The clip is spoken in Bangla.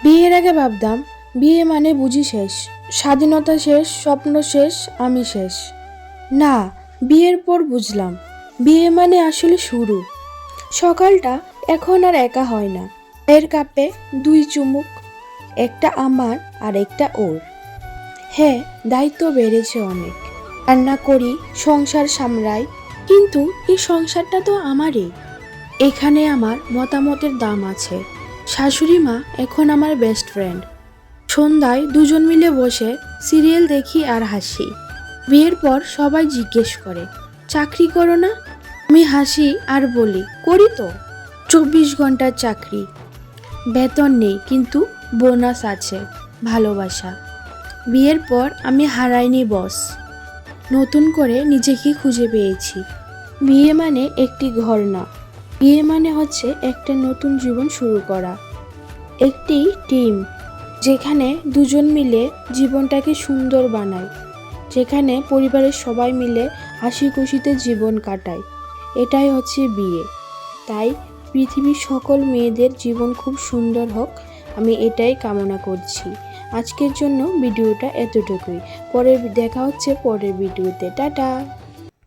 বিয়ের আগে ভাবতাম বিয়ে মানে বুঝি শেষ, স্বাধীনতা শেষ, স্বপ্ন শেষ, আমি শেষ। না, বিয়ের পর বুঝলাম বিয়ে মানে আসলে শুরু। সকালটা এখন আর একা হয় না। এর কাপে দুই চুমুক, একটা আমার আর একটা ওর। হ্যাঁ, দায়িত্ব বেড়েছে অনেক। রান্না করি, সংসার সামলাই, কিন্তু এই সংসারটা তো আমারই। এখানে আমার মতামতের দাম আছে। শাশুড়ি মা এখন আমার বেস্ট ফ্রেন্ড। সন্ধ্যায় দুজন মিলে বসে সিরিয়াল দেখি আর হাসি। বিয়ের পর সবাই জিজ্ঞেস করে, চাকরি করো না? আমি হাসি আর বলি, করি তো। 24 ঘন্টার চাকরি, বেতন নেই কিন্তু বোনাস আছে, ভালোবাসা। বিয়ের পর আমি হারাইনি বস, নতুন করে নিজেকে খুঁজে পেয়েছি। বিয়ে মানে একটি ঘর না, বিয়ে মানে হচ্ছে একটা নতুন জীবন শুরু করা। একটি টিম, যেখানে দুজন মিলে জীবনটাকে সুন্দর বানায়, যেখানে পরিবারের সবাই মিলে হাসি খুশিতে জীবন কাটায়। এটাই হচ্ছে বিয়ে। তাই পৃথিবীর সকল মেয়েদের জীবন খুব সুন্দর হোক, আমি এটাই কামনা করছি। আজকের জন্য ভিডিওটা এতটুকুই। দেখা হচ্ছে পরের ভিডিওতে। টাটা।